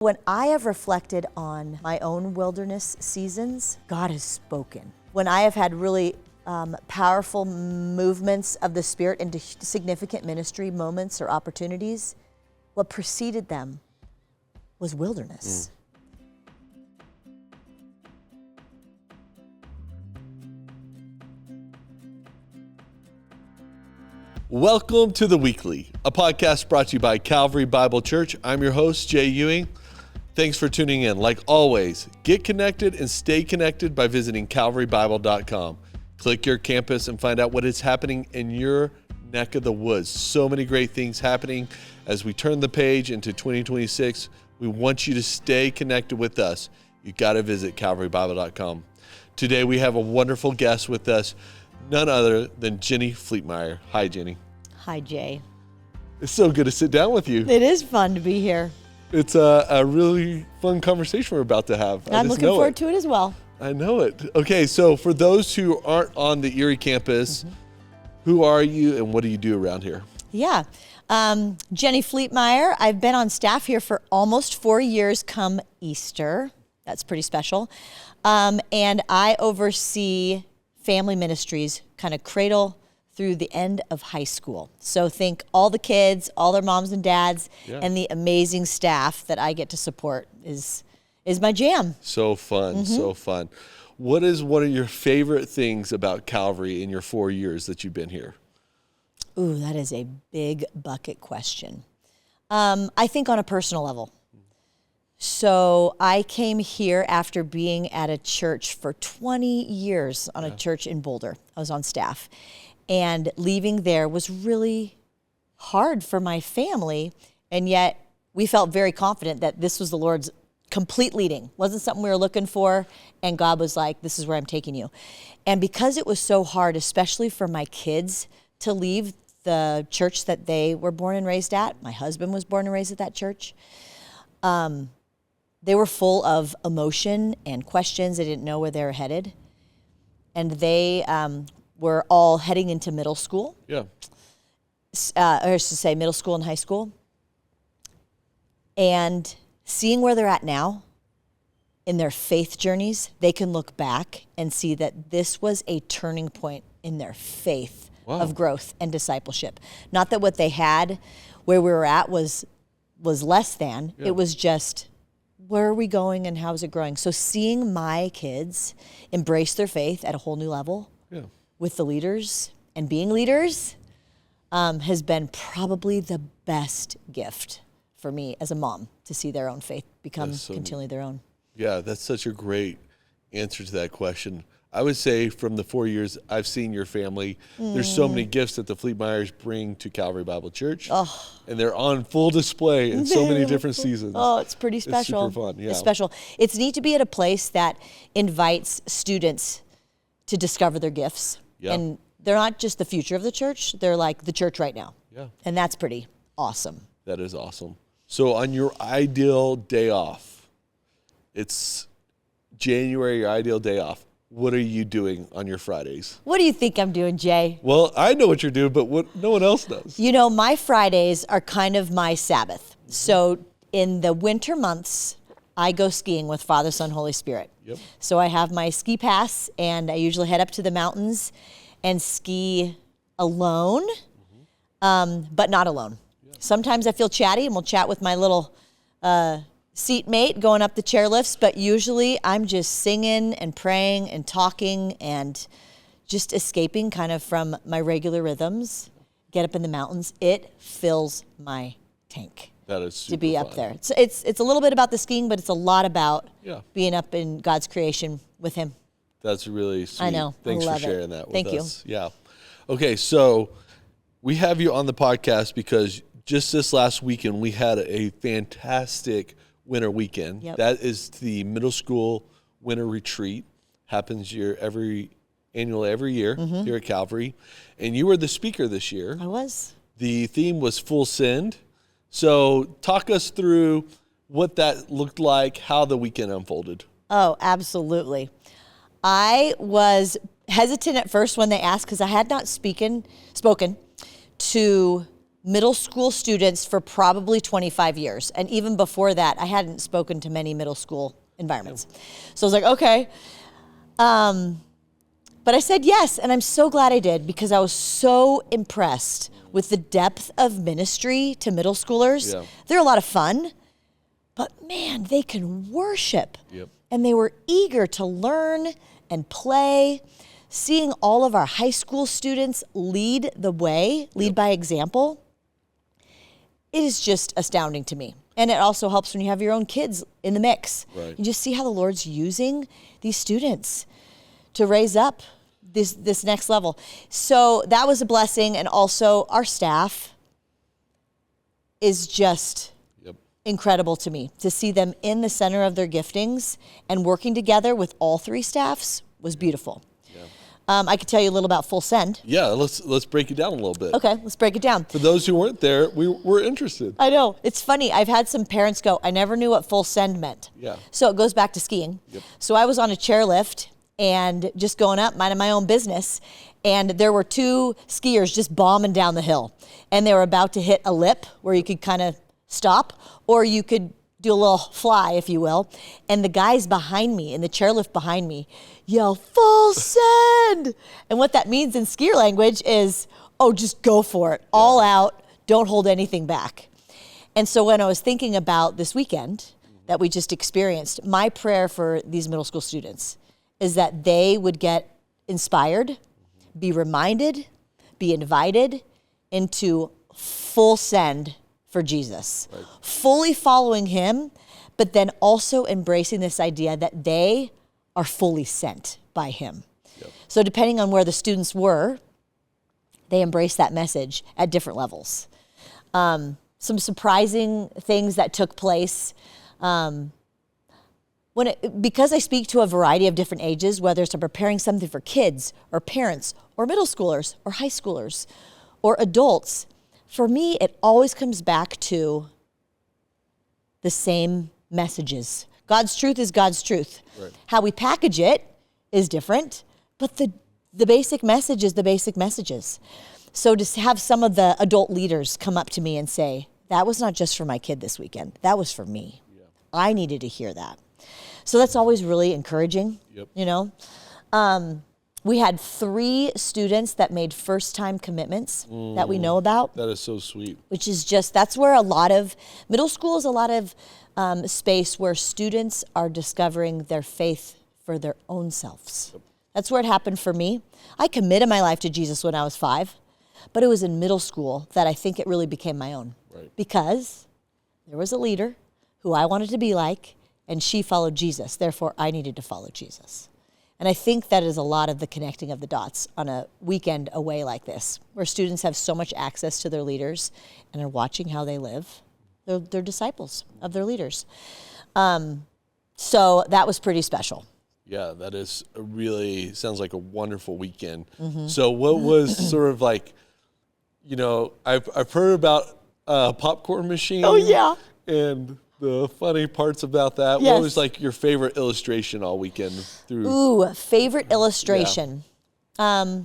When I have reflected on my own wilderness seasons, God has spoken. When I have had really powerful movements of the Spirit into significant ministry moments or opportunities, what preceded them was wilderness. Welcome to The Weekly, a podcast brought to you by Calvary Bible Church. I'm your host, Jay Ewing. Thanks for tuning in. Like always, get connected and stay connected by visiting calvarybible.com. Click your campus and find out what is happening in your neck of the woods. So many great things happening as we turn the page into 2026. We want you to stay connected with us. You got to visit calvarybible.com. Today we have a wonderful guest with us, none other than Jennie Fletemeyer. Hi, Jennie. Hi, Jay. It's so good to sit down with you. It is fun to be here. It's a really fun conversation we're about to have. I'm looking forward to it as well. I know it. Okay, so for those who aren't on the Erie campus, who are you and what do you do around here? Yeah. Jennie Fletemeyer. I've been on staff here for almost 4 years come Easter. That's pretty special. And I oversee family ministries, kind of cradle through the end of high school. So think all the kids, all their moms and dads, and the amazing staff that I get to support is my jam. So fun, so fun. What is one of your favorite things about Calvary in your 4 years that you've been here? Ooh, that is a big bucket question. I think on a personal level. So I came here after being at a church for 20 years on a church in Boulder. I was on staff. And leaving there was really hard for my family. And yet we felt very confident that this was the Lord's complete leading. Wasn't something we were looking for. And God was like, this is where I'm taking you. And because it was so hard, especially for my kids to leave the church that they were born and raised at, my husband was born and raised at that church, they were full of emotion and questions. They didn't know where they were headed. And they were all heading into middle school. Yeah. Or I should say middle school and high school. And seeing where they're at now in their faith journeys, they can look back and see that this was a turning point in their faith of growth and discipleship. Not that what they had, where we were at, was less than. It was just, where are we going and how is it growing? So seeing my kids embrace their faith at a whole new level with the leaders and being leaders has been probably the best gift for me as a mom, to see their own faith become continually their own. Yeah, that's such a great answer to that question. I would say from the 4 years I've seen your family, there's so many gifts that the Fletemeyers bring to Calvary Bible Church. And they're on full display in so many different seasons. Oh, it's pretty special. It's super fun, yeah. It's special. It's neat to be at a place that invites students to discover their gifts. Yeah. And they're not just the future of the church, they're like the church right now. Yeah. And that's pretty awesome. That is awesome. So on your ideal day off, it's January, your ideal day off. What are you doing on your Fridays? What do you think I'm doing, Jay? Well, I know what you're doing, but what no one else does. You know, my Fridays are kind of my Sabbath. So in the winter months, I go skiing with Father, Son, Holy Spirit. Yep. So I have my ski pass, and I usually head up to the mountains and ski alone, but not alone. Yeah. Sometimes I feel chatty, and we'll chat with my little seatmate going up the chairlifts, but usually I'm just singing and praying and talking and just escaping kind of from my regular rhythms. Get up in the mountains. It fills my tank. That is super to be fun. Up there. It's a little bit about the skiing, but it's a lot about being up in God's creation with Him. That's really sweet. I know. Thanks I for sharing that with Thank us. Yeah. Okay, so we have you on the podcast because just this last weekend we had a fantastic winter weekend. Yep. That is the middle school winter retreat. Happens annually every year here at Calvary. And you were the speaker this year. I was. The theme was Full Send. So talk us through what that looked like, how the weekend unfolded. Oh, absolutely. I was hesitant at first when they asked, because I had not spoken to middle school students for probably 25 years. And even before that, I hadn't spoken to many middle school environments. So I was like, okay. But I said yes, and I'm so glad I did, because I was so impressed with the depth of ministry to middle schoolers. Yeah. They're a lot of fun, but man, they can worship. Yep. And they were eager to learn and play. Seeing all of our high school students lead the way, lead by example, it is just astounding to me. And it also helps when you have your own kids in the mix. Right. You just see how the Lord's using these students to raise up this next level. So that was a blessing. And also our staff is just incredible to me. To see them in the center of their giftings and working together with all three staffs was beautiful. I could tell you a little about Full Send. Yeah, let's break it down a little bit. Okay, let's break it down. For those who weren't there, we're interested. I know. It's funny. I've had some parents go, I never knew what Full Send meant. Yeah. So it goes back to skiing. Yep. So I was on a chairlift and just going up, minding my own business. And there were two skiers just bombing down the hill. And they were about to hit a lip where you could kind of stop, or you could do a little fly, if you will. And the guys behind me, in the chairlift behind me, yell, Full Send! And what that means in skier language is, oh, just go for it. All out. Don't hold anything back. And so when I was thinking about this weekend that we just experienced, my prayer for these middle school students is that they would get inspired, be reminded, be invited into full send for Jesus, right. Fully following him, but then also embracing this idea that they are fully sent by him. Yep. So depending on where the students were, they embraced that message at different levels. Some surprising things that took place. Because I speak to a variety of different ages, whether it's preparing something for kids or parents or middle schoolers or high schoolers or adults, for me, it always comes back to the same messages. God's truth is God's truth. Right. How we package it is different, but the basic message is the basic messages. So to have some of the adult leaders come up to me and say, that was not just for my kid this weekend, that was for me. Yeah. I needed to hear that. So that's always really encouraging, you know. We had 3 students that made first-time commitments that we know about. That is so sweet. Which is just, that's where a lot of, middle school is a lot of space where students are discovering their faith for their own selves. Yep. That's where it happened for me. I committed my life to Jesus when I was 5, but it was in middle school that I think it really became my own. Right. Because there was a leader who I wanted to be like, and she followed Jesus. Therefore, I needed to follow Jesus. And I think that is a lot of the connecting of the dots on a weekend away like this, where students have so much access to their leaders and are watching how they live. They're disciples of their leaders. So that was pretty special. Yeah, that is really, sounds like a wonderful weekend. Mm-hmm. So what was sort of like, you know, I've heard about a popcorn machine. Oh, yeah. And the funny parts about that. Yes. What was like your favorite illustration all weekend through? Ooh, favorite illustration. Yeah.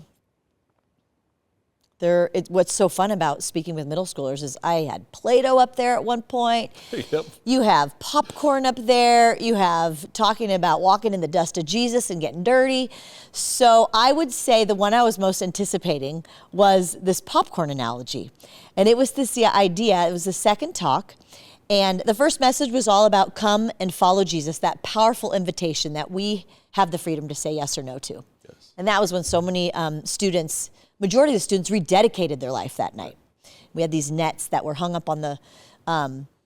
What's so fun about speaking with middle schoolers is I had Play-Doh up there at one point. Yep. You have popcorn up there. You have talking about walking in the dust of Jesus and getting dirty. So I would say the one I was most anticipating was this popcorn analogy. And it was this idea, it was the second talk. And the first message was all about come and follow Jesus, that powerful invitation that we have the freedom to say yes or no to. Yes. And that was when so many students, majority of the students rededicated their life that night. We had these nets that were hung up on the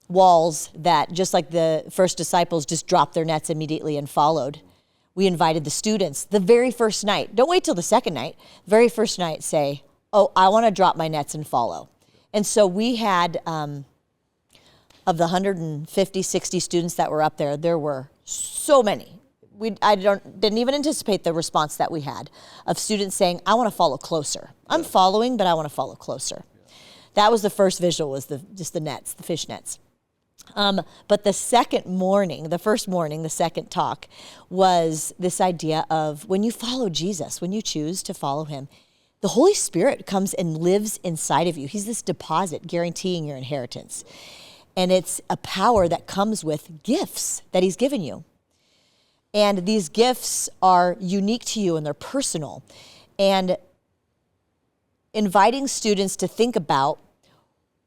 walls that, just like the first disciples, just dropped their nets immediately and followed. We invited the students the very first night. Don't wait till the second night. Very first night, say, oh, I want to drop my nets and follow. And so we had... of the 150, 60 students that were up there, there were so many. I didn't even anticipate the response that we had of students saying, I want to follow closer. I'm following, but I want to follow closer. Yeah. That was the first visual, was just the nets, the fish nets. But the first morning, the second talk was this idea of when you follow Jesus, when you choose to follow him, the Holy Spirit comes and lives inside of you. He's this deposit guaranteeing your inheritance. And it's a power that comes with gifts that he's given you. And these gifts are unique to you and they're personal. And inviting students to think about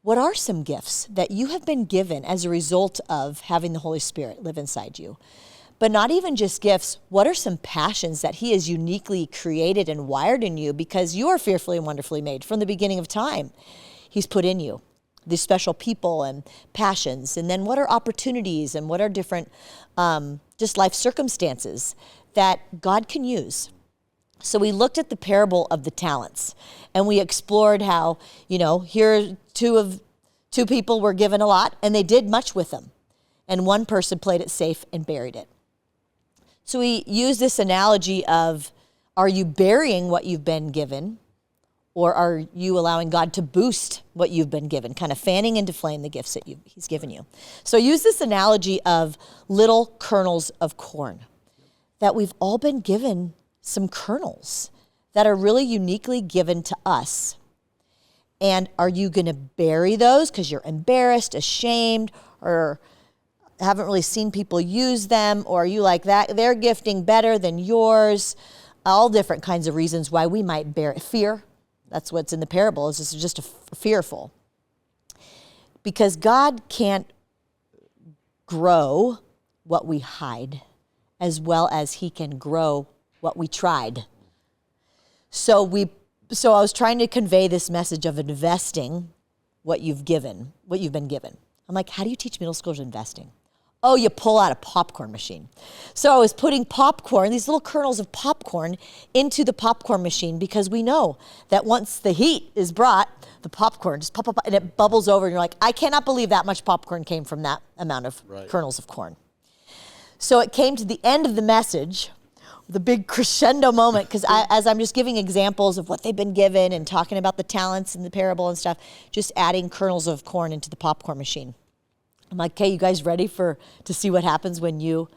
what are some gifts that you have been given as a result of having the Holy Spirit live inside you. But not even just gifts, what are some passions that he has uniquely created and wired in you because you are fearfully and wonderfully made from the beginning of time. He's put in you these special people and passions. And then what are opportunities and what are different just life circumstances that God can use. So we looked at the parable of the talents and we explored how, here two people were given a lot and they did much with them. And one person played it safe and buried it. So we use this analogy of, are you burying what you've been given, or are you allowing God to boost what you've been given, kind of fanning into flame the gifts that he's given you? So I use this analogy of little kernels of corn, that we've all been given some kernels that are really uniquely given to us. And are you going to bury those because you're embarrassed, ashamed, or haven't really seen people use them, or are you like that? They're gifting better than yours. All different kinds of reasons why we might bear fear. That's what's in the parable, is it's just fearful. Because God can't grow what we hide as well as he can grow what we tried. So I was trying to convey this message of investing what you've been given. I'm like, how do you teach middle schoolers investing? Oh, you pull out a popcorn machine. So I was putting popcorn, these little kernels of popcorn, into the popcorn machine because we know that once the heat is brought, the popcorn just pop, and it bubbles over, and you're like, I cannot believe that much popcorn came from that amount of kernels of corn. So it came to the end of the message, the big crescendo moment, because as I'm just giving examples of what they've been given and talking about the talents and the parable and stuff, just adding kernels of corn into the popcorn machine. I'm like, okay, you guys ready to see what happens when you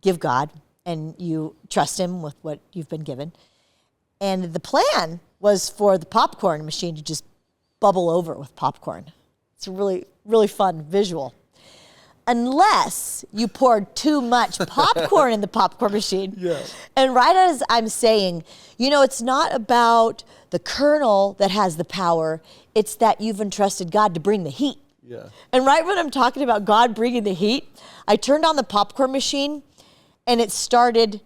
give God and you trust him with what you've been given? And the plan was for the popcorn machine to just bubble over with popcorn. It's a really, really fun visual. Unless you poured too much popcorn in the popcorn machine. Yeah. And right as I'm saying, it's not about the kernel that has the power. It's that you've entrusted God to bring the heat. Yeah. And right when I'm talking about God bringing the heat, I turned on the popcorn machine and it started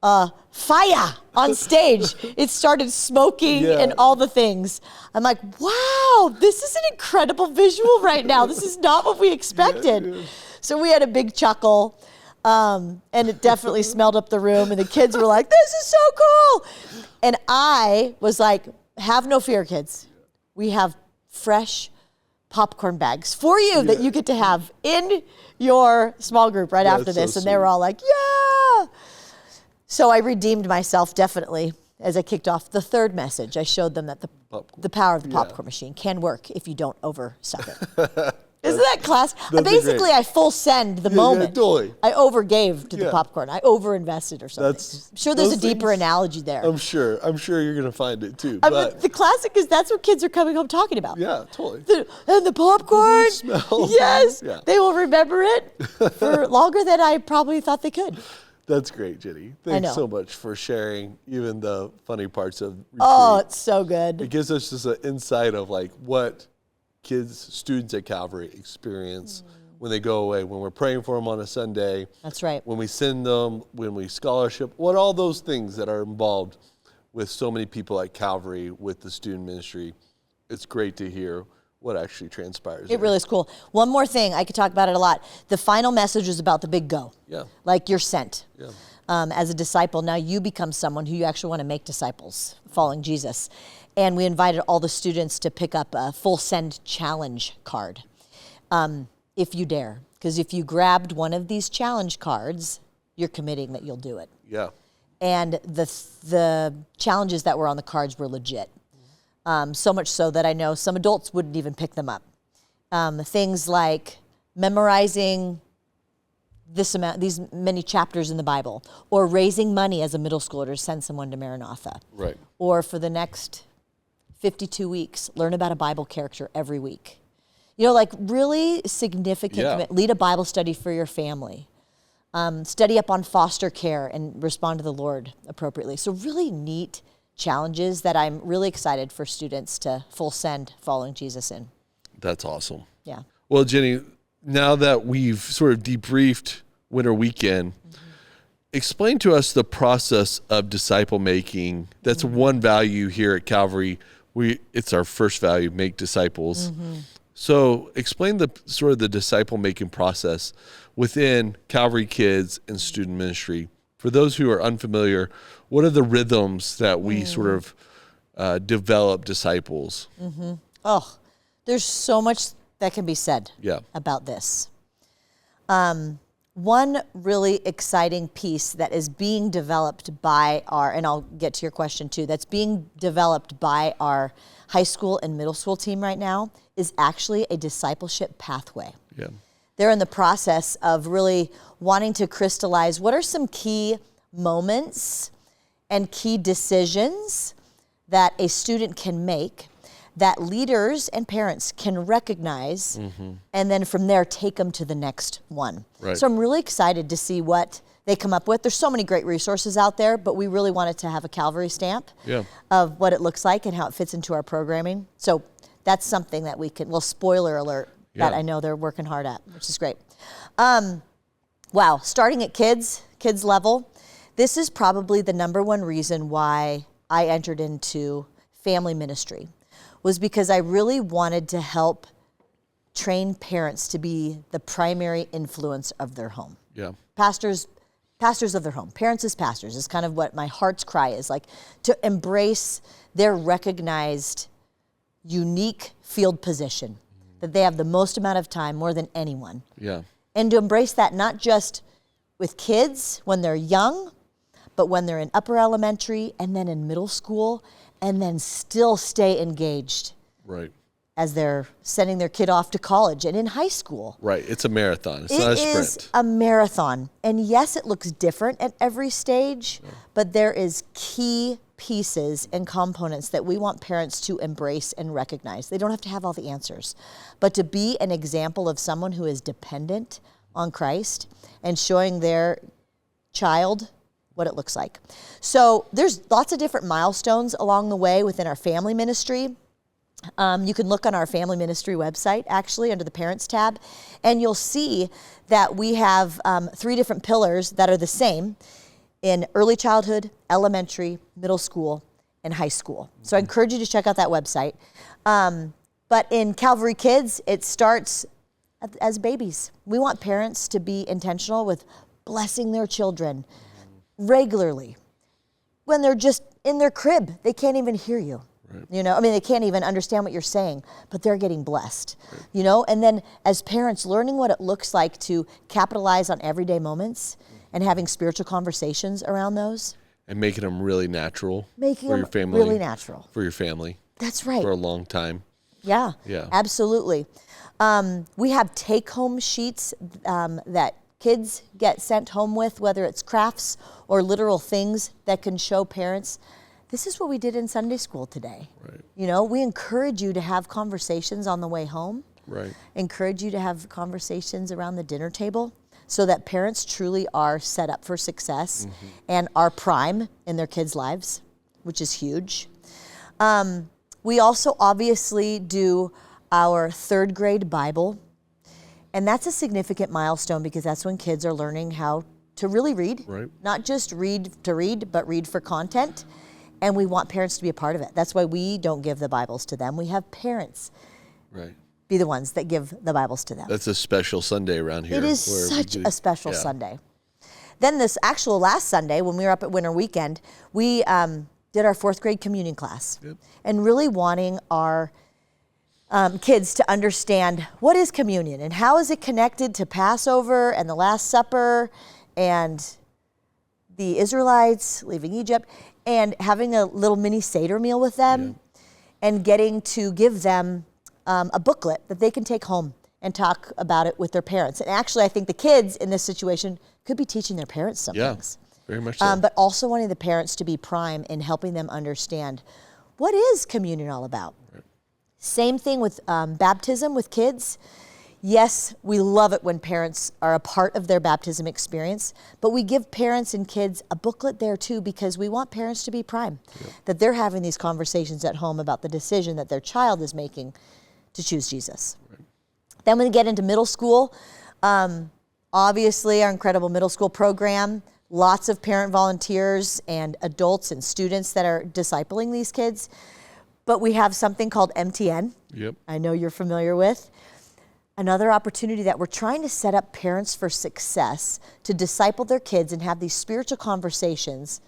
fire on stage. It started smoking and all the things. I'm like, wow, this is an incredible visual right now. This is not what we expected. Yeah. So we had a big chuckle, and it definitely smelled up the room, and the kids were like, this is so cool. And I was like, have no fear, kids. We have fresh popcorn bags for you that you get to have in your small group right after this. So and they were all like, yeah. So I redeemed myself definitely as I kicked off the third message. I showed them that the power of the popcorn machine can work if you don't overstuff it. Isn't that class? Basically, I full send the moment. Yeah, totally. I overgave to the popcorn. I overinvested or something. I'm sure there's a deeper analogy there. I'm sure you're going to find it too. But the classic is that's what kids are coming home talking about. Yeah, totally. And the popcorn. The smell. Yes. Yeah. They will remember it for longer than I probably thought they could. That's great, Jennie. Thanks so much for sharing even the funny parts of retreat. Oh, it's so good. It gives us just an insight of what students at Calvary experience when they go away, when we're praying for them on a Sunday. That's right. When we send them, when we scholarship, all those things that are involved with so many people at Calvary with the student ministry. It's great to hear what actually transpires. It really is cool. One more thing, I could talk about it a lot. The final message was about the big go. Yeah. Like you're sent. Yeah. As a disciple, now you become someone who you actually want to make disciples, following Jesus. And we invited all the students to pick up a full send challenge card, if you dare. Because if you grabbed one of these challenge cards, you're committing that you'll do it. Yeah. And the challenges that were on the cards were legit. So much so that I know some adults wouldn't even pick them up. Things like memorizing these many chapters in the Bible, or raising money as a middle schooler to send someone to Maranatha. Right. Or for the next 52 weeks, learn about a Bible character every week. You know, like really significant commitment. Lead a Bible study for your family. Study up on foster care and respond to the Lord appropriately. So really neat challenges that I'm really excited for students to full send following Jesus in. That's awesome. Yeah. Well, Jennie, now that we've sort of debriefed Winter Weekend, explain to us the process of disciple making. That's one value here at Calvary. It's our first value, make disciples. So explain the sort of the disciple making process within Calvary Kids and student ministry. For those who are unfamiliar, what are the rhythms that we sort of develop disciples? Oh, there's so much that can be said about this. One really exciting piece that is being developed by and I'll get to your question too, that's being developed by our high school and middle school team right now is actually a discipleship pathway. Yeah. They're in the process of really wanting to crystallize what are some key moments and key decisions that a student can make that leaders and parents can recognize, and then from there take them to the next one. Right. So I'm really excited to see what they come up with. There's so many great resources out there, but we really wanted to have a Calvary stamp of what it looks like and how it fits into our programming. So that's something that we can, well, spoiler alert, that I know they're working hard at, which is great. Wow, starting at kids level, this is probably the number one reason why I entered into family ministry, was because I really wanted to help train parents to be the primary influence of their home. Yeah. Pastors of their home, parents as pastors is kind of what my heart's cry is, like to embrace their recognized, unique field position, that they have the most amount of time, more than anyone. Yeah. And to embrace that not just with kids when they're young, but when they're in upper elementary and then in middle school, and then still stay engaged. Right. As they're sending their kid off to college and in high school. Right. It's a marathon. It's not a sprint. It is a marathon. And yes, it looks different at every stage, but there is key pieces and components that we want parents to embrace and recognize. They don't have to have all the answers, but to be an example of someone who is dependent on Christ and showing their child what it looks like. So there's lots of different milestones along the way within our family ministry. You can look on our family ministry website, actually, under the Parents tab, and you'll see that we have 3 different pillars that are the same in early childhood, elementary, middle school, and high school. So I encourage you to check out that website. But in Calvary Kids, it starts as babies. We want parents to be intentional with blessing their children regularly. When they're just in their crib, they can't even hear you. Right. You know, I mean, they can't even understand what you're saying, but they're getting blessed, you know? And then as parents, learning what it looks like to capitalize on everyday moments and having spiritual conversations around those. And making them really natural. Making for them your family, really natural. For your family. That's right. For a long time. Yeah. Yeah. Absolutely. We have take-home sheets that kids get sent home with, whether it's crafts or literal things that can show parents, this is what we did in Sunday school today. Right. You know, we encourage you to have conversations on the way home. Right. Encourage you to have conversations around the dinner table so that parents truly are set up for success and are prime in their kids' lives, which is huge. We also obviously do our 3rd grade Bible. And that's a significant milestone because that's when kids are learning how to really read. Right. Not just read to read, but read for content. And we want parents to be a part of it. That's why we don't give the Bibles to them. We have parents be the ones that give the Bibles to them. That's a special Sunday around here. It is such a special Sunday. Then this actual last Sunday, when we were up at Winter Weekend, we did our 4th grade communion class. And really wanting our kids to understand what is communion and how is it connected to Passover and the Last Supper and the Israelites leaving Egypt, and having a little mini Seder meal with them and getting to give them a booklet that they can take home and talk about it with their parents. And actually, I think the kids in this situation could be teaching their parents some things. Very much so. But also wanting the parents to be prime in helping them understand, what is communion all about? Right. Same thing with baptism with kids. Yes, we love it when parents are a part of their baptism experience, but we give parents and kids a booklet there too, because we want parents to be prime, that they're having these conversations at home about the decision that their child is making to choose Jesus. Right. Then when we get into middle school, obviously our incredible middle school program, lots of parent volunteers and adults and students that are discipling these kids. But we have something called MTN. Yep. I know you're familiar with. Another opportunity that we're trying to set up parents for success to disciple their kids and have these spiritual conversations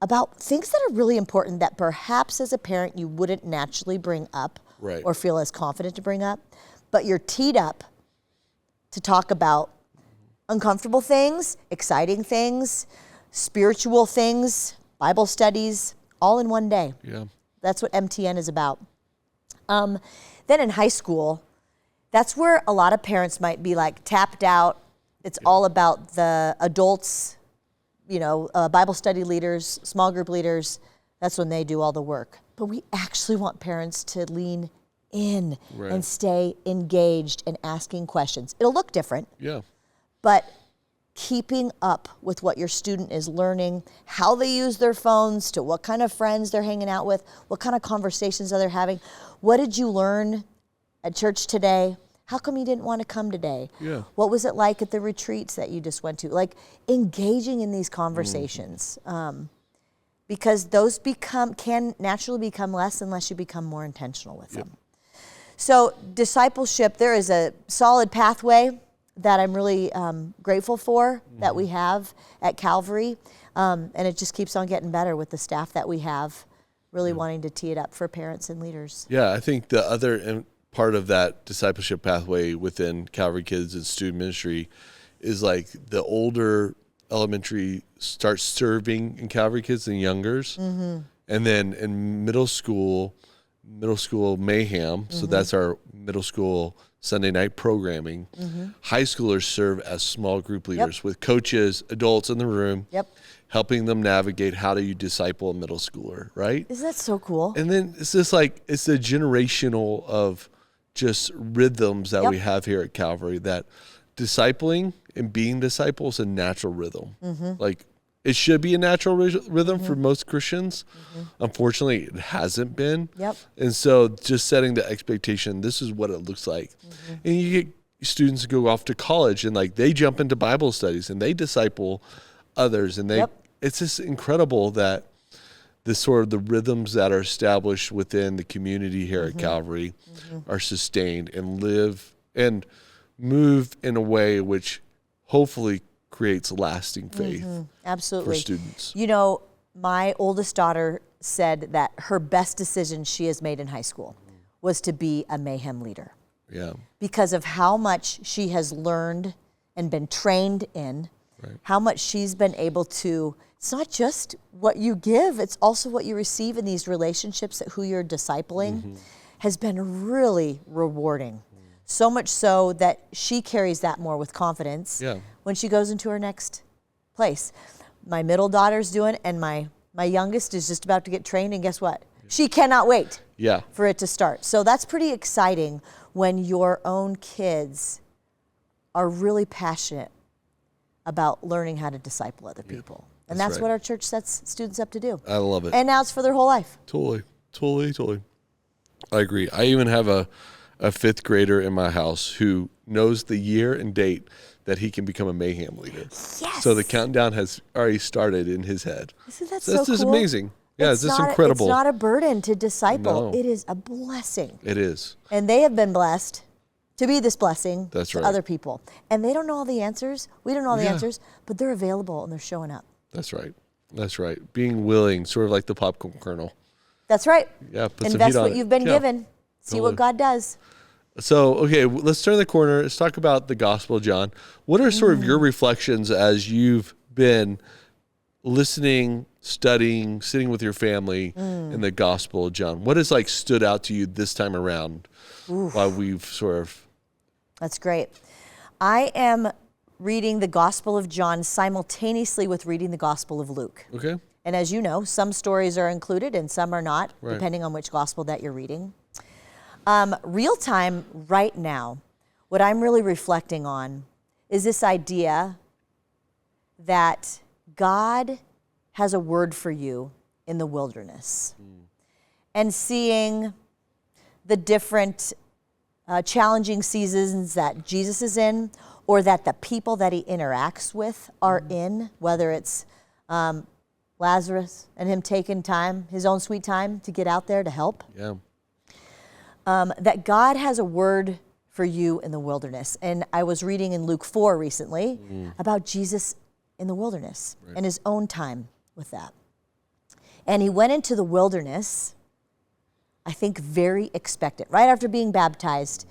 about things that are really important that perhaps as a parent you wouldn't naturally bring up or feel as confident to bring up, but you're teed up to talk about uncomfortable things, exciting things, spiritual things, Bible studies, all in one day. Yeah. That's what MTN is about. Then in high school, that's where a lot of parents might be like tapped out. It's all about the adults, Bible study leaders, small group leaders. That's when they do all the work. But we actually want parents to lean in and stay engaged and asking questions. It'll look different. Yeah. But keeping up with what your student is learning, how they use their phones, to what kind of friends they're hanging out with, what kind of conversations are they having. What did you learn at church today? How come you didn't want to come today? Yeah. What was it like at the retreats that you just went to? Like engaging in these conversations, because those can naturally become less unless you become more intentional with them. So discipleship, there is a solid pathway that I'm really grateful for that we have at Calvary, and it just keeps on getting better with the staff that we have, really wanting to tee it up for parents and leaders. Yeah, I think the other part of that discipleship pathway within Calvary Kids and student ministry is like the older elementary starts serving in Calvary Kids and youngers, and then in middle school mayhem. So that's our middle school Sunday night programming. High schoolers serve as small group leaders with coaches, adults in the room, helping them navigate how do you disciple a middle schooler, right? Isn't that so cool? And then it's just like, it's a generational of just rhythms that we have here at Calvary, that discipling and being disciples is a natural rhythm. Like it should be a natural rhythm for most Christians. Unfortunately, it hasn't been. And so just setting the expectation, this is what it looks like. And you get students go off to college and like they jump into Bible studies and they disciple others. And it's just incredible that this sort of the rhythms that are established within the community here at Calvary are sustained and live and move in a way which hopefully creates lasting faith for students. My oldest daughter said that her best decision she has made in high school was to be a mayhem leader. Yeah. Because of how much she has learned and been trained in, how much she's been able to, it's not just what you give, it's also what you receive in these relationships that who you're discipling has been really rewarding. So much so that she carries that more with confidence when she goes into her next place. My middle daughter's doing it, and my youngest is just about to get trained, and guess what? She cannot wait for it to start. So that's pretty exciting when your own kids are really passionate about learning how to disciple other people. And that's what our church sets students up to do. I love it. And now it's for their whole life. Totally. I agree. I even have a fifth grader in my house who knows the year and date that he can become a mayhem leader. Yes. So the countdown has already started in his head. Isn't that so cool? That's just amazing. Yeah, it's just incredible. It's not a burden to disciple. No. It is a blessing. It is. And they have been blessed to be this blessing to other people. And they don't know all the answers. We don't know all the answers, but they're available and they're showing up. That's right. Being willing, sort of like the popcorn kernel. That's right. Yeah, put some heat on it. Invest what you've been given. See what God does. So, okay, let's turn the corner. Let's talk about the gospel, John. What are sort of your reflections as you've been listening, studying, sitting with your family in the gospel, John? What has like stood out to you this time around while we've sort of That's great. I am reading the Gospel of John simultaneously with reading the Gospel of Luke. Okay. And as you know, some stories are included and some are not, Right. depending on which gospel that you're reading. Real time, right now, what I'm really reflecting on is this idea that God has a word for you in the wilderness. And seeing the different challenging seasons that Jesus is in, or that the people that he interacts with are in, whether it's Lazarus and him taking time, his own sweet time to get out there to help. Yeah. That God has a word for you in the wilderness. And I was reading in Luke 4 recently about Jesus in the wilderness and his own time with that. And he went into the wilderness, I think very expectant, right after being baptized,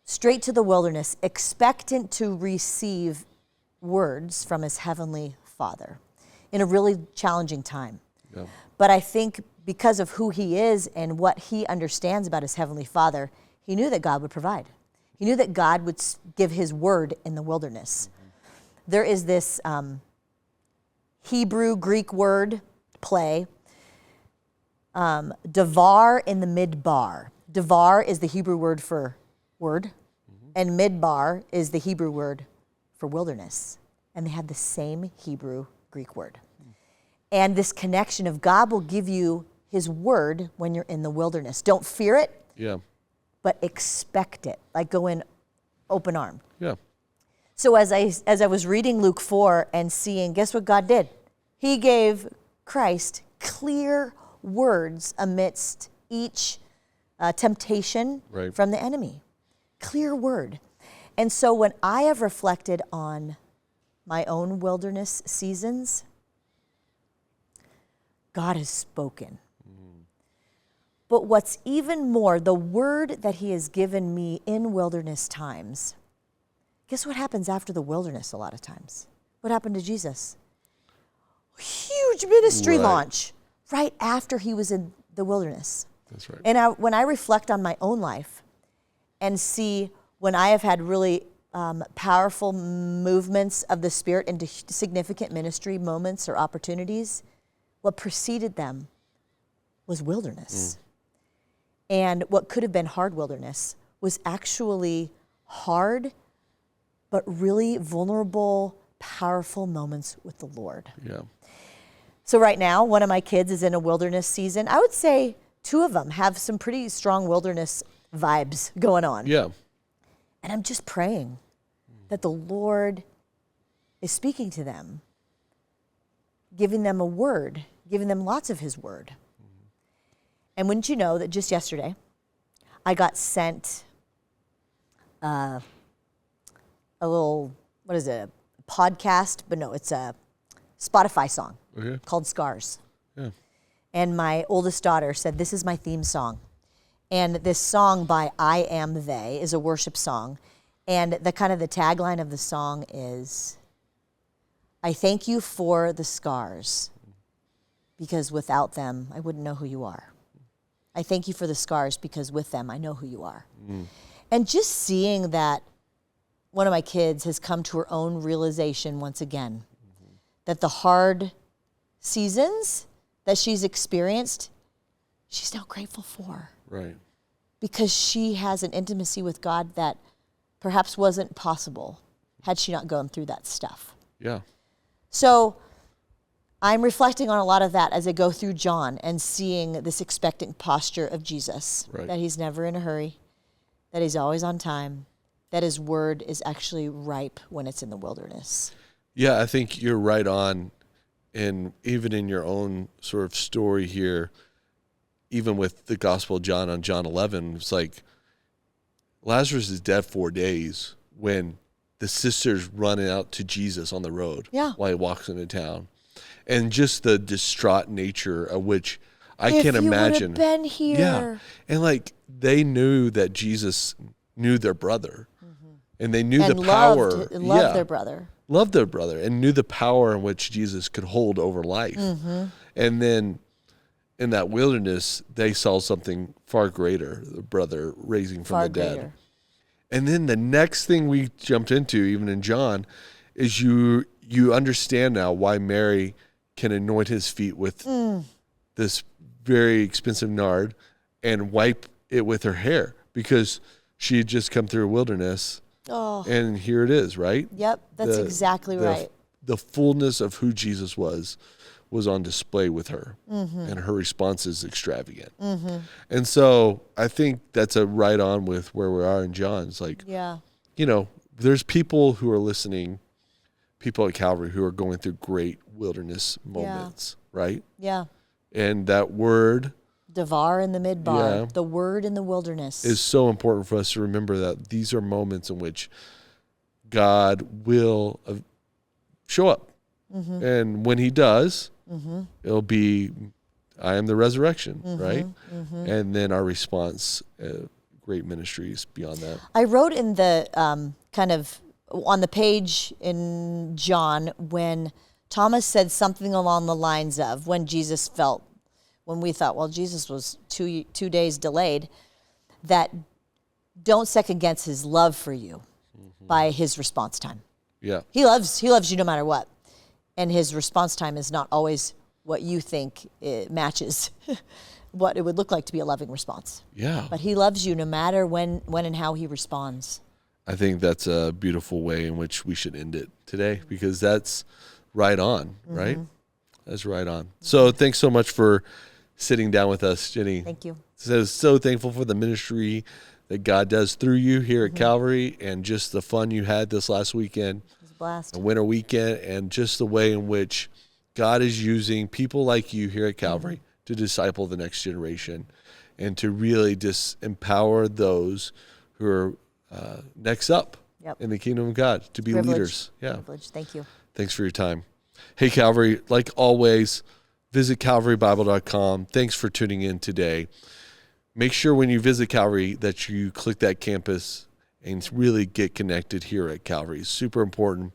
straight to the wilderness, expectant to receive words from his heavenly Father in a really challenging time. Yeah. But I think because of who he is and what he understands about his heavenly Father, he knew that God would provide. He knew that God would give his word in the wilderness. There is this Hebrew-Greek word play, davar in the midbar. Davar is the Hebrew word for word, and midbar is the Hebrew word for wilderness. And they have the same Hebrew-Greek word. And this connection of God will give you his word when you're in the wilderness. Don't fear it, Yeah. but expect it. Like go in open armed. Yeah. So as I was reading Luke 4 and seeing, guess what God did? He gave Christ clear words amidst each temptation Right. from the enemy. Clear word. And so when I have reflected on my own wilderness seasons, God has spoken. But what's even more, the word that he has given me in wilderness times, guess what happens after the wilderness a lot of times? What happened to Jesus? Huge ministry Right. launch right after he was in the wilderness. That's right. And when I reflect on my own life and see when I have had really powerful movements of the Spirit into significant ministry moments or opportunities, what preceded them was wilderness. And what could have been hard wilderness was actually hard, but really vulnerable, powerful moments with the Lord. Yeah. So right now, one of my kids is in a wilderness season. I would say two of them have some pretty strong wilderness vibes going on. Yeah. And I'm just praying that the Lord is speaking to them, giving them a word, giving them lots of his word. And wouldn't you know that just yesterday, I got sent a little, what is it, a podcast? But no, it's a Spotify song called Scars. Yeah. And my oldest daughter said, this is my theme song. And this song by I Am They is a worship song. And the kind of the tagline of the song is, I thank you for the scars, because without them, I wouldn't know who you are. I thank you for the scars, because with them, I know who you are. And just seeing that one of my kids has come to her own realization once again, that the hard seasons that she's experienced, she's now grateful for. Right. Because she has an intimacy with God that perhaps wasn't possible had she not gone through that stuff. Yeah. So I'm reflecting on a lot of that as I go through John and seeing this expectant posture of Jesus, Right. that he's never in a hurry, that he's always on time, that his word is actually ripe when it's in the wilderness. Yeah, I think you're right on. And even in your own sort of story here, even with the Gospel of John on John 11, it's like Lazarus is dead 4 days when the sisters run out to Jesus on the road while he walks into town. And just the distraught nature of which I can't imagine. If you would have been here. Yeah. And like they knew that Jesus knew their brother. And they knew And the power. loved their brother. Loved their brother and knew the power in which Jesus could hold over life. And then in that wilderness, they saw something far greater, the brother raising from Far the dead. greater. And then the next thing we jumped into, even in John, is you understand now why Mary can anoint his feet with this very expensive nard and wipe it with her hair, because she had just come through a wilderness. Oh. And here it is, right? Yep, that's exactly right. The fullness of who Jesus was on display with her, and her response is extravagant. And so I think that's a right on with where we are in John. It's like, there's people who are listening, people at Calvary who are going through great wilderness moments, right? Yeah. And that word, Devar in the midbar, the word in the wilderness, is so important for us to remember that these are moments in which God will show up. And when he does, it'll be, I am the resurrection, right? And then our response, great ministries beyond that. I wrote in the kind of on the page in John when Thomas said something along the lines of, when we thought, well, Jesus was 2 days delayed, that don't second guess his love for you by his response time. Yeah. He loves you no matter what. And his response time is not always what you think it matches what it would look like to be a loving response. Yeah. But he loves you no matter when and how he responds. I think that's a beautiful way in which we should end it today, because that's right on, right? That's right on. So thanks so much for sitting down with us, Jennie. Thank you. So thankful for the ministry that God does through you here at Calvary, and just the fun you had this last weekend. It was a blast. A winter weekend, and just the way in which God is using people like you here at Calvary to disciple the next generation, and to really just empower those who are next up in the kingdom of God to be leaders. Yeah. Privilege. Thank you. Thanks for your time. Hey, Calvary, like always, visit calvarybible.com. Thanks for tuning in today. Make sure when you visit Calvary that you click that campus and really get connected here at Calvary. It's super important,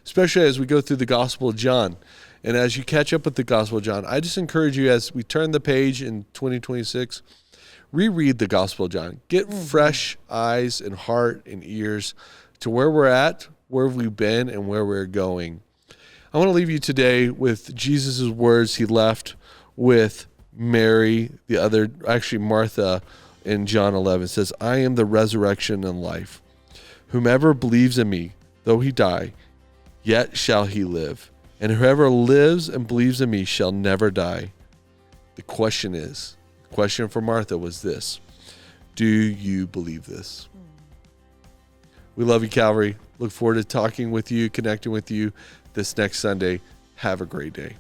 especially as we go through the Gospel of John. And as you catch up with the Gospel of John, I just encourage you, as we turn the page in 2026, reread the Gospel of John. Get fresh eyes and heart and ears to where we're at, where we've been, and where we're going. I want to leave you today with Jesus' words he left with Mary, Martha, in John 11. It says, I am the resurrection and life. Whomever believes in me, though he die, yet shall he live. And whoever lives and believes in me shall never die. The question for Martha was this: do you believe this? We love you, Calvary. Look forward to talking with you, connecting with you this next Sunday. Have a great day.